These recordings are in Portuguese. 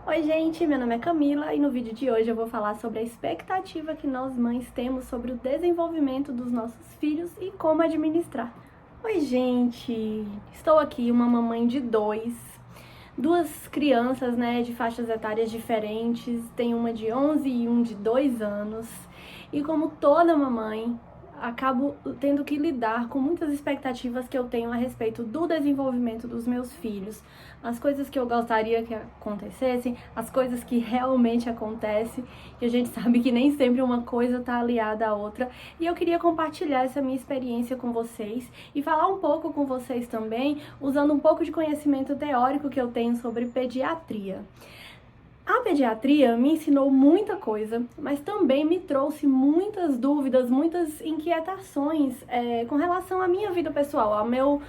Oi gente, meu nome é Camila e no vídeo de hoje eu vou falar sobre a expectativa que nós mães temos sobre o desenvolvimento dos nossos filhos e como administrar. Oi gente, estou aqui, uma mamãe de duas crianças, né, de faixas etárias diferentes, tem uma de 11 e um de 2 anos, e como toda mamãe, acabo tendo que lidar com muitas expectativas que eu tenho a respeito do desenvolvimento dos meus filhos, as coisas que eu gostaria que acontecessem, as coisas que realmente acontecem, e a gente sabe que nem sempre uma coisa está aliada à outra, e eu queria compartilhar essa minha experiência com vocês e falar um pouco com vocês também, usando um pouco de conhecimento teórico que eu tenho sobre pediatria. A pediatria me ensinou muita coisa, mas também me trouxe muitas dúvidas, muitas inquietações com relação à minha vida pessoal, ao meu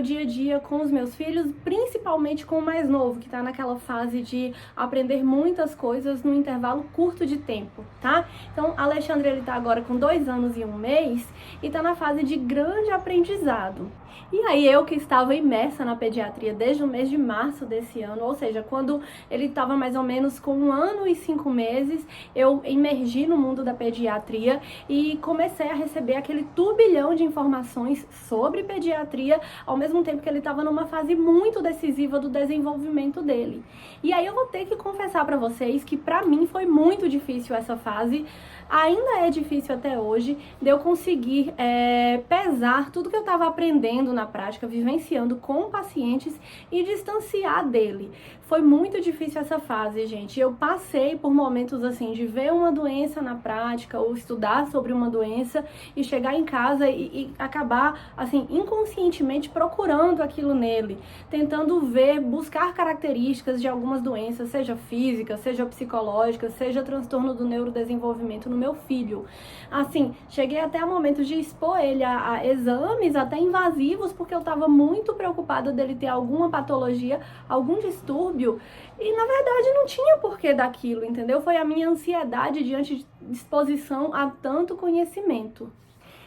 dia a dia com os meus filhos, principalmente com o mais novo, que está naquela fase de aprender muitas coisas num intervalo curto de tempo, tá? Então, Alexandre, ele tá agora com 2 anos e 1 mês e tá na fase de grande aprendizado. E aí eu que estava imersa na pediatria desde o mês de março desse ano, ou seja, quando ele estava mais ou menos com 1 ano e 5 meses, eu emergi no mundo da pediatria e comecei a receber aquele turbilhão de informações sobre pediatria, ao mesmo tempo que ele estava numa fase muito decisiva do desenvolvimento dele. E aí eu vou ter que confessar para vocês que para mim foi muito difícil essa fase, ainda é difícil até hoje, de eu conseguir pesar tudo que eu estava aprendendo na prática, vivenciando com pacientes e distanciar dele. Foi muito difícil essa fase, gente. Eu passei por momentos assim de ver uma doença na prática ou estudar sobre uma doença e chegar em casa e acabar assim inconscientemente procurando aquilo nele, tentando ver, buscar características de algumas doenças, seja física, seja psicológica, seja transtorno do neurodesenvolvimento no meu filho. Assim, cheguei até a momentos de expor ele a exames até invasivos, porque eu estava muito preocupada dele ter alguma patologia, algum distúrbio, e na verdade não tinha porquê daquilo, entendeu? Foi a minha ansiedade diante de exposição a tanto conhecimento.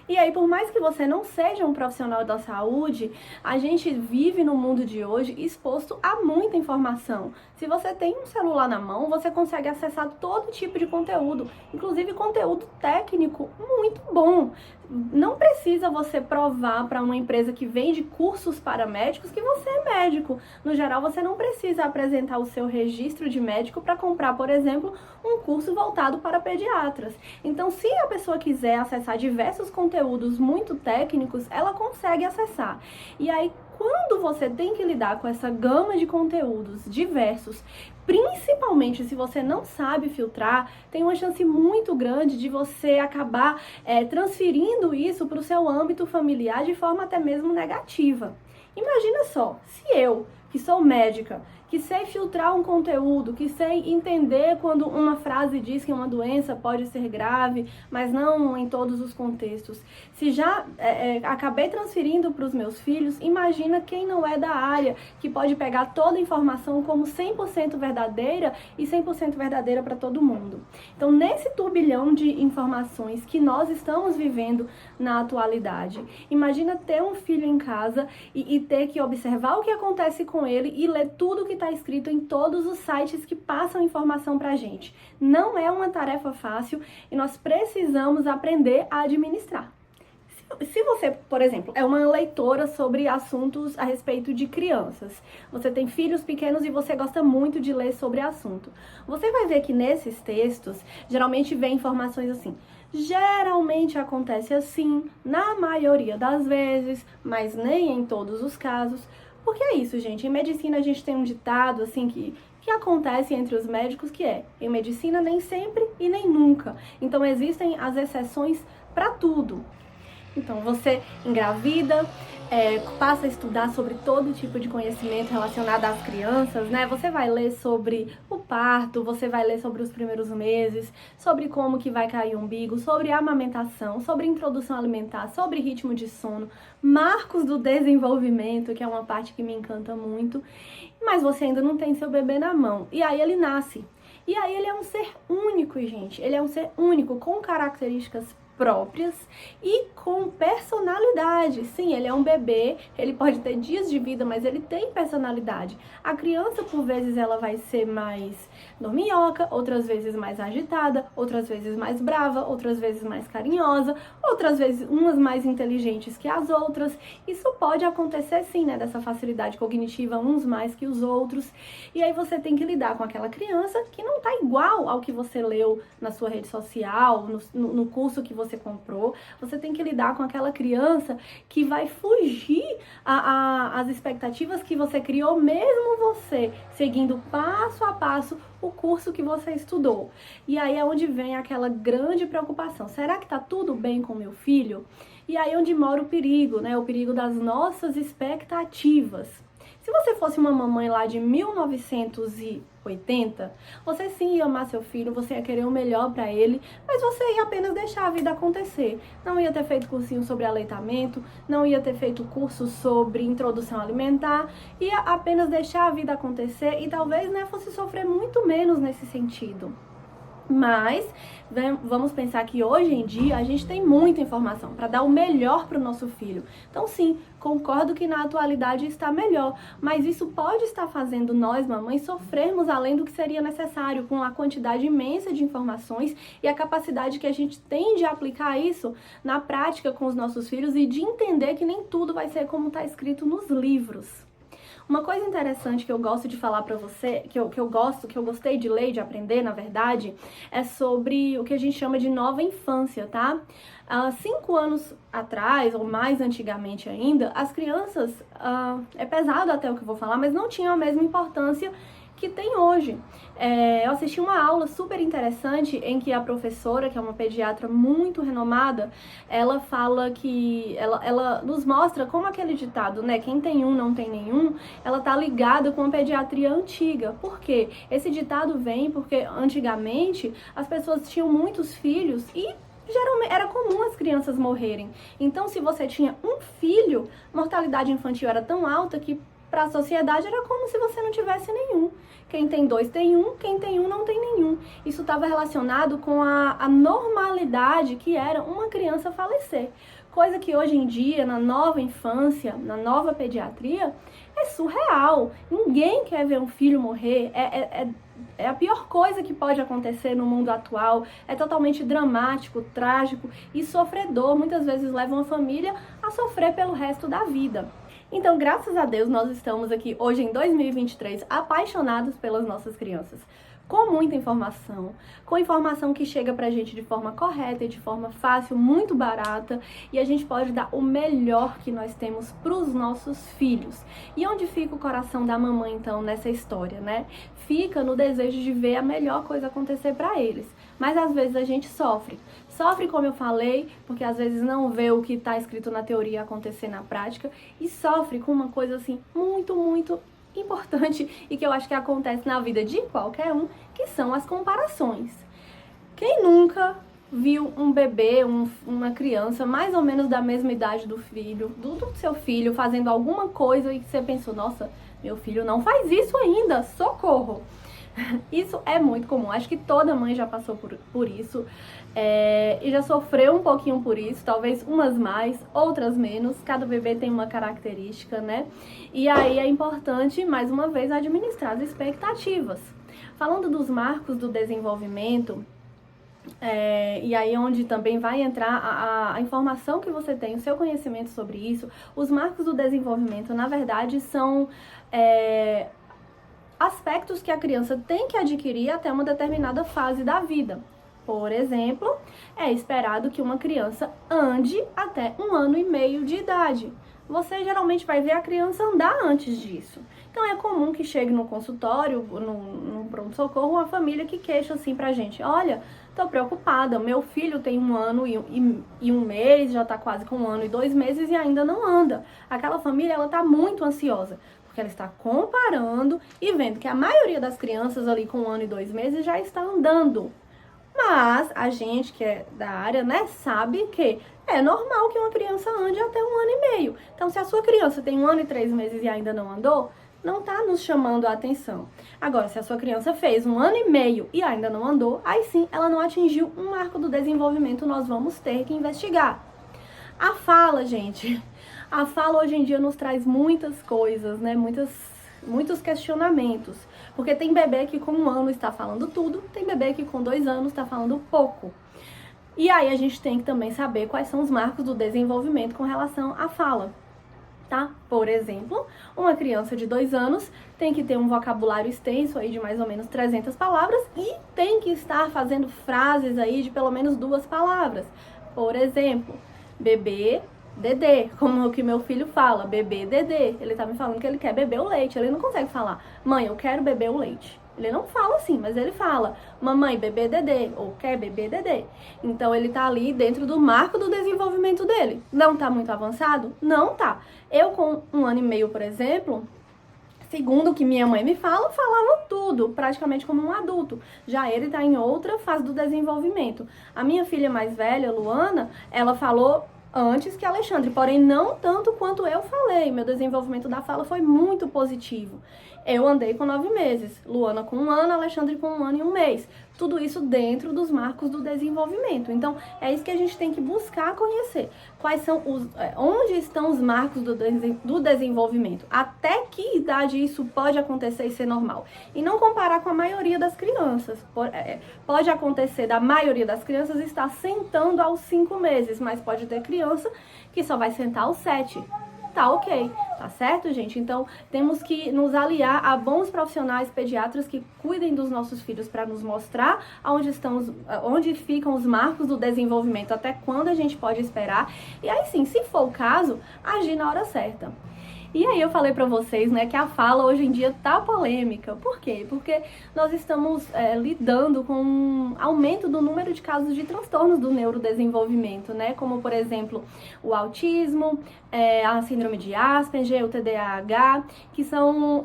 E aí, por mais que você não seja um profissional da saúde, a gente vive no mundo de hoje exposto a muita informação. Se você tem um celular na mão, você consegue acessar todo tipo de conteúdo, inclusive conteúdo técnico muito bom. Não precisa você provar para uma empresa que vende cursos para médicos que você é médico. No geral, você não precisa apresentar o seu registro de médico para comprar, por exemplo, um curso voltado para pediatras. Então, se a pessoa quiser acessar diversos conteúdos muito técnicos, ela consegue acessar. E aí, quando você tem que lidar com essa gama de conteúdos diversos, principalmente se você não sabe filtrar, tem uma chance muito grande de você acabar transferindo isso para o seu âmbito familiar de forma até mesmo negativa. Imagina só, se eu, que sou médica, que sei filtrar um conteúdo, que sei entender quando uma frase diz que uma doença pode ser grave, mas não em todos os contextos. Se já acabei transferindo para os meus filhos, imagina quem não é da área, que pode pegar toda a informação como 100% verdadeira e 100% verdadeira para todo mundo. Então, nesse turbilhão de informações que nós estamos vivendo na atualidade, imagina ter um filho em casa e ter que observar o que acontece com ele e ler tudo que está escrito em todos os sites que passam informação pra gente. Não é uma tarefa fácil e nós precisamos aprender a administrar. Se você, por exemplo, é uma leitora sobre assuntos a respeito de crianças, você tem filhos pequenos e você gosta muito de ler sobre assunto, você vai ver que nesses textos, geralmente vem informações assim: geralmente acontece assim, na maioria das vezes, mas nem em todos os casos. Porque é isso, gente. Em medicina a gente tem um ditado, assim, que acontece entre os médicos, que é: em medicina nem sempre e nem nunca. Então existem as exceções para tudo. Então você engravida, passa a estudar sobre todo tipo de conhecimento relacionado às crianças, né? Você vai ler sobre o parto, você vai ler sobre os primeiros meses, sobre como que vai cair o umbigo, sobre a amamentação, sobre introdução alimentar, sobre ritmo de sono, marcos do desenvolvimento, que é uma parte que me encanta muito, mas você ainda não tem seu bebê na mão. E aí ele nasce. E aí ele é um ser único, gente. Ele é um ser único, com características próprias e com personalidade. Sim, ele é um bebê, ele pode ter dias de vida, mas ele tem personalidade. A criança, por vezes, ela vai ser mais dorminhoca, outras vezes mais agitada, outras vezes mais brava, outras vezes mais carinhosa, outras vezes umas mais inteligentes que as outras. Isso pode acontecer sim, né, dessa facilidade cognitiva, uns mais que os outros. E aí você tem que lidar com aquela criança que não tá igual ao que você leu na sua rede social, no curso que você comprou. Você tem que lidar com aquela criança que vai fugir às expectativas que você criou, mesmo você seguindo passo a passo o curso que você estudou. E aí é onde vem aquela grande preocupação. Será que tá tudo bem com meu filho? E aí é onde mora o perigo, né? O perigo das nossas expectativas. Se você fosse uma mamãe lá de 1980, você sim ia amar seu filho, você ia querer o melhor para ele, mas você ia apenas deixar a vida acontecer. Não ia ter feito cursinho sobre aleitamento, não ia ter feito curso sobre introdução alimentar, ia apenas deixar a vida acontecer e talvez, né, fosse sofrer muito menos nesse sentido. Mas vamos pensar que hoje em dia a gente tem muita informação para dar o melhor para o nosso filho. Então sim, concordo que na atualidade está melhor, mas isso pode estar fazendo nós, mamães, sofrermos além do que seria necessário com a quantidade imensa de informações e a capacidade que a gente tem de aplicar isso na prática com os nossos filhos e de entender que nem tudo vai ser como está escrito nos livros. Uma coisa interessante que eu gosto de falar pra você, que eu gostei de ler, de aprender, na verdade, é sobre o que a gente chama de nova infância, tá? Há 5 anos atrás, ou mais antigamente ainda, as crianças, é pesado até o que eu vou falar, mas não tinham a mesma importância que tem hoje. Eu assisti uma aula super interessante em que a professora, que é uma pediatra muito renomada, ela fala que ela nos mostra como aquele ditado, né, quem tem um não tem nenhum, ela tá ligada com a pediatria antiga. Por quê? Esse ditado vem porque antigamente as pessoas tinham muitos filhos e geralmente era comum as crianças morrerem. Então, se você tinha um filho, a mortalidade infantil era tão alta que para a sociedade era como se você não tivesse nenhum. Quem tem 2 tem um, quem tem um não tem nenhum. Isso estava relacionado com a normalidade que era uma criança falecer. Coisa que hoje em dia, na nova infância, na nova pediatria, é surreal. Ninguém quer ver um filho morrer. É a pior coisa que pode acontecer no mundo atual. É totalmente dramático, trágico e sofredor. Muitas vezes leva uma família a sofrer pelo resto da vida. Então, graças a Deus, nós estamos aqui hoje em 2023 apaixonados pelas nossas crianças. Com muita informação, com informação que chega pra gente de forma correta e de forma fácil, muito barata, e a gente pode dar o melhor que nós temos pros nossos filhos. E onde fica o coração da mamãe, então, nessa história, né? Fica no desejo de ver a melhor coisa acontecer pra eles. Mas às vezes a gente sofre. Sofre, como eu falei, porque às vezes não vê o que está escrito na teoria acontecer na prática, e sofre com uma coisa assim muito, muito importante e que eu acho que acontece na vida de qualquer um, que são as comparações. Quem nunca viu um bebê, uma criança mais ou menos da mesma idade do filho, do seu filho, fazendo alguma coisa e você pensou, nossa, meu filho não faz isso ainda, socorro! Isso é muito comum, acho que toda mãe já passou por isso e já sofreu um pouquinho por isso, talvez umas mais, outras menos, cada bebê tem uma característica, né? E aí é importante, mais uma vez, administrar as expectativas. Falando dos marcos do desenvolvimento, e aí onde também vai entrar a informação que você tem, o seu conhecimento sobre isso, os marcos do desenvolvimento, na verdade, são aspectos que a criança tem que adquirir até uma determinada fase da vida. Por exemplo, é esperado que uma criança ande até 1 ano e meio de idade. Você geralmente vai ver a criança andar antes disso. Então é comum que chegue no consultório, no pronto-socorro, uma família que queixa assim pra gente, olha, tô preocupada, meu filho tem 1 ano e 1 mês, já tá quase com 1 ano e 2 meses e ainda não anda. Aquela família, ela tá muito ansiosa, porque ela está comparando e vendo que a maioria das crianças ali com 1 ano e 2 meses já está andando. Mas a gente que é da área, né, sabe que é normal que uma criança ande até 1 ano e meio. Então, se a sua criança tem 1 ano e 3 meses e ainda não andou, não tá nos chamando a atenção. Agora, se a sua criança fez 1 ano e meio e ainda não andou, aí sim, ela não atingiu um marco do desenvolvimento, nós vamos ter que investigar. A fala, gente, a fala hoje em dia nos traz muitas coisas, né, muitos questionamentos, porque tem bebê que com 1 ano está falando tudo, tem bebê que com 2 anos está falando pouco. E aí a gente tem que também saber quais são os marcos do desenvolvimento com relação à fala. Tá? Por exemplo, uma criança de 2 anos tem que ter um vocabulário extenso aí de mais ou menos 300 palavras e tem que estar fazendo frases aí de pelo menos 2 palavras. Por exemplo, bebê, dedê, como o que meu filho fala, bebê, dedê. Ele tá me falando que ele quer beber o leite, ele não consegue falar, mãe, eu quero beber o leite. Ele não fala assim, mas ele fala, mamãe, bebê, dedê, ou quer beber, dedê. Então, ele tá ali dentro do marco do desenvolvimento dele. Não tá muito avançado? Não tá. Eu, com 1 ano e meio, por exemplo, segundo o que minha mãe me fala, falava tudo, praticamente como um adulto. Já ele tá em outra fase do desenvolvimento. A minha filha mais velha, Luana, ela falou antes que Alexandre, porém não tanto quanto eu falei. Meu desenvolvimento da fala foi muito positivo. Eu andei com 9 meses, Luana com 1 ano, Alexandre com 1 ano e 1 mês. Tudo isso dentro dos marcos do desenvolvimento. Então, é isso que a gente tem que buscar conhecer. Quais são onde estão os marcos do desenvolvimento? Até que idade isso pode acontecer e ser normal? E não comparar com a maioria das crianças. Pode acontecer da maioria das crianças estar sentando aos 5 meses, mas pode ter criança que só vai sentar aos 7. Tá ok, tá certo, gente? Então, temos que nos aliar a bons profissionais pediatras que cuidem dos nossos filhos para nos mostrar onde ficam os marcos do desenvolvimento, até quando a gente pode esperar. E aí sim, se for o caso, agir na hora certa. E aí eu falei pra vocês, né, que a fala hoje em dia tá polêmica. Por quê? Porque nós estamos lidando com um aumento do número de casos de transtornos do neurodesenvolvimento, né? Como, por exemplo, o autismo, a síndrome de Asperger, o TDAH, que são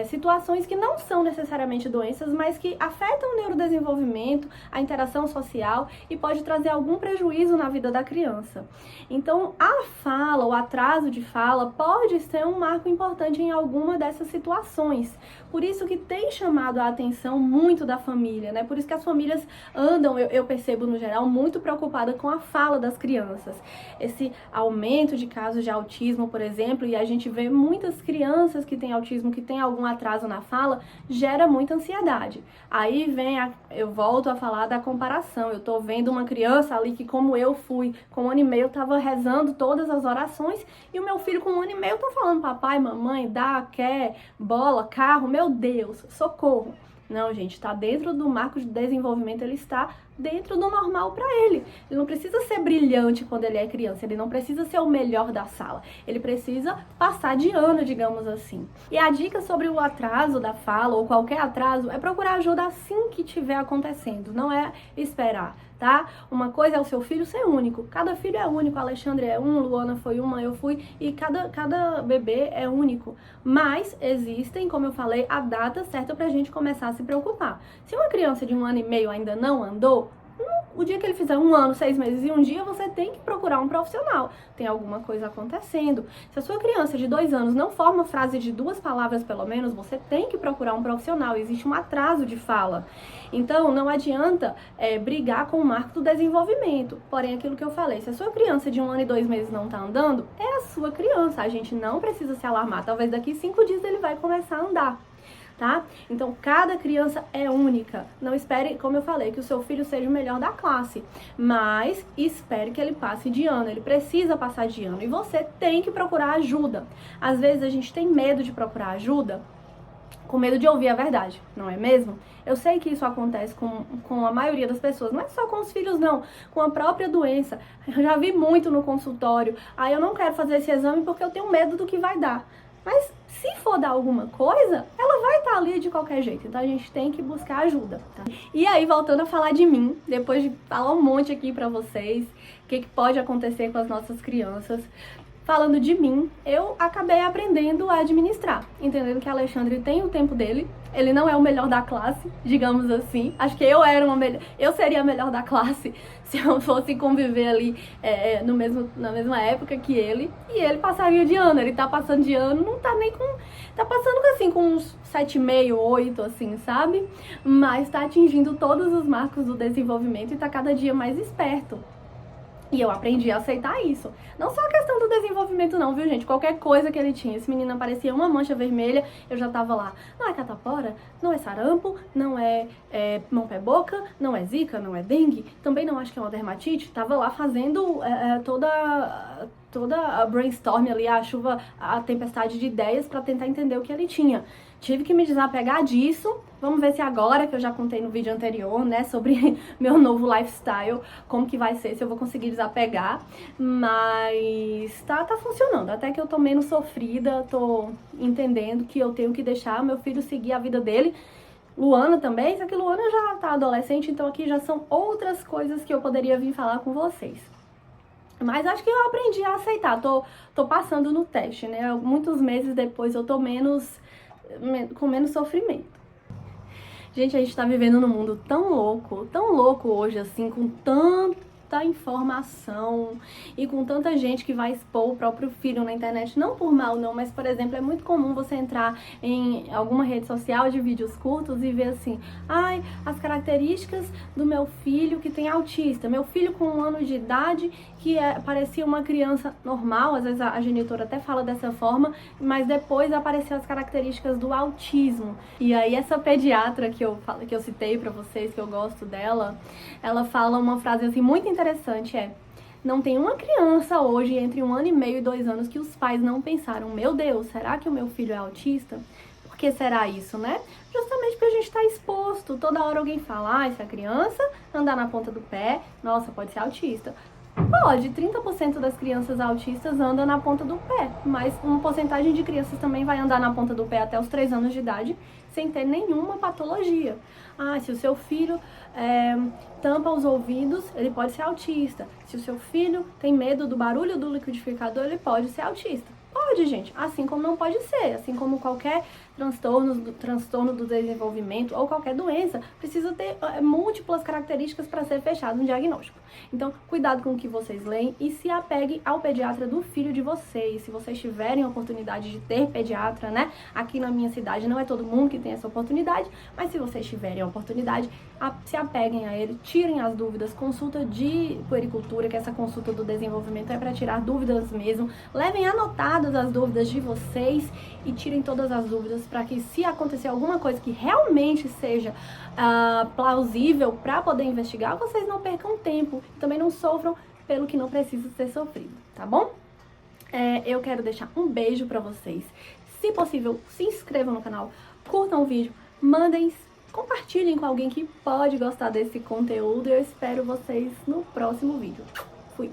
situações que não são necessariamente doenças, mas que afetam o neurodesenvolvimento, a interação social e pode trazer algum prejuízo na vida da criança. Então, a fala, o atraso de fala, pode ser um marco importante em alguma dessas situações. Por isso que tem chamado a atenção muito da família, né? Por isso que as famílias andam, eu percebo no geral, muito preocupadas com a fala das crianças. Esse aumento de casos de autismo, por exemplo, e a gente vê muitas crianças que têm autismo, que têm algum atraso na fala, gera muita ansiedade. Aí eu volto a falar da comparação. Eu tô vendo uma criança ali que, como eu fui, com 1 ano e meio, eu tava rezando todas as orações, e o meu filho com 1 ano e meio tá falando papai, mamãe, dá, quer, bola, carro, meu Deus, socorro. Não, gente, está dentro do marco de desenvolvimento, ele está dentro do normal para ele. Ele não precisa ser brilhante quando ele é criança, ele não precisa ser o melhor da sala, ele precisa passar de ano, digamos assim. E a dica sobre o atraso da fala, ou qualquer atraso, é procurar ajuda assim que estiver acontecendo, não é esperar, tá? Uma coisa é o seu filho ser único, cada filho é único, Alexandre é um, Luana foi uma, eu fui, e cada bebê é único. Mas existem, como eu falei, a data certa pra gente começar a se preocupar. Se uma criança de 1 ano e meio ainda não andou, o dia que ele fizer 1 ano, 6 meses e 1 dia, você tem que procurar um profissional. Tem alguma coisa acontecendo. Se a sua criança de 2 anos não forma frase de 2 palavras, pelo menos, você tem que procurar um profissional. Existe um atraso de fala. Então, não adianta brigar com o marco do desenvolvimento. Porém, aquilo que eu falei, se a sua criança de 1 ano e 2 meses não tá andando, é a sua criança. A gente não precisa se alarmar. Talvez daqui 5 dias ele vai começar a andar. Tá? Então, cada criança é única. Não espere, como eu falei, que o seu filho seja o melhor da classe, mas espere que ele passe de ano. Ele precisa passar de ano e você tem que procurar ajuda. Às vezes a gente tem medo de procurar ajuda, com medo de ouvir a verdade, não é mesmo? Eu sei que isso acontece com a maioria das pessoas, não é só com os filhos não, com a própria doença. Eu já vi muito no consultório, eu não quero fazer esse exame porque eu tenho medo do que vai dar. Mas se for dar alguma coisa, ela vai estar ali de qualquer jeito. Então a gente tem que buscar ajuda, tá? E aí, voltando a falar de mim, depois de falar um monte aqui pra vocês, o que pode acontecer com as nossas crianças, falando de mim, eu acabei aprendendo a administrar, entendendo que Alexandre tem o tempo dele, ele não é o melhor da classe, digamos assim. Acho que eu seria a melhor da classe se eu fosse conviver ali na mesma época que ele, e ele passaria de ano. Ele tá passando de ano, não tá nem com... Tá passando assim com uns 7,5, 8, assim, sabe? Mas tá atingindo todos os marcos do desenvolvimento e tá cada dia mais esperto. E eu aprendi a aceitar isso. Não só a questão do desenvolvimento não, viu, gente? Qualquer coisa que ele tinha. Esse menino aparecia uma mancha vermelha, eu já tava lá. Não é catapora, não é sarampo, não é mão, pé, boca, não é zika, não é dengue. Também não acho que é uma dermatite. Tava lá fazendo toda a brainstorm ali, a tempestade de ideias pra tentar entender o que ele tinha. Tive que me desapegar disso. Vamos ver se agora, que eu já contei no vídeo anterior, né, sobre meu novo lifestyle, como que vai ser, se eu vou conseguir desapegar. Mas tá funcionando. Até que eu tô menos sofrida, tô entendendo que eu tenho que deixar meu filho seguir a vida dele. Luana também, só que Luana já tá adolescente, então aqui já são outras coisas que eu poderia vir falar com vocês. Mas acho que eu aprendi a aceitar, tô passando no teste, né? Muitos meses depois eu tô com menos sofrimento. Gente, a gente tá vivendo num mundo tão louco hoje, assim, com tanta informação e com tanta gente que vai expor o próprio filho na internet, não por mal não, mas, por exemplo, é muito comum você entrar em alguma rede social de vídeos curtos e ver assim, ai, as características do meu filho que tem autista, meu filho com 1 ano de idade que parecia uma criança normal, às vezes a genitora até fala dessa forma, mas depois apareceu as características do autismo. E aí essa pediatra que eu citei pra vocês, que eu gosto dela, ela fala uma frase assim muito interessante, não tem uma criança hoje entre 1 ano e meio e 2 anos que os pais não pensaram, meu Deus, será que o meu filho é autista? Por que será isso, né? Justamente porque a gente tá exposto, toda hora alguém fala, essa criança andar na ponta do pé, nossa, pode ser autista. Pode, 30% das crianças autistas andam na ponta do pé, mas uma porcentagem de crianças também vai andar na ponta do pé até os 3 anos de idade sem ter nenhuma patologia. Se o seu filho tampa os ouvidos, ele pode ser autista. Se o seu filho tem medo do barulho do liquidificador, ele pode ser autista. Pode, gente, assim como não pode ser, assim como qualquer transtorno do desenvolvimento ou qualquer doença, precisa ter múltiplas características para ser fechado um diagnóstico. Então, cuidado com o que vocês leem e se apeguem ao pediatra do filho de vocês. Se vocês tiverem a oportunidade de ter pediatra, né? Aqui na minha cidade não é todo mundo que tem essa oportunidade, mas se vocês tiverem a oportunidade, se apeguem a ele, tirem as dúvidas, consulta de puericultura, que essa consulta do desenvolvimento é para tirar dúvidas mesmo, levem anotadas as dúvidas de vocês e tirem todas as dúvidas para que, se acontecer alguma coisa que realmente seja plausível para poder investigar, vocês não percam tempo e também não sofram pelo que não precisa ser sofrido, tá bom? Eu quero deixar um beijo para vocês. Se possível, se inscrevam no canal, curtam o vídeo, compartilhem com alguém que pode gostar desse conteúdo e eu espero vocês no próximo vídeo. Fui!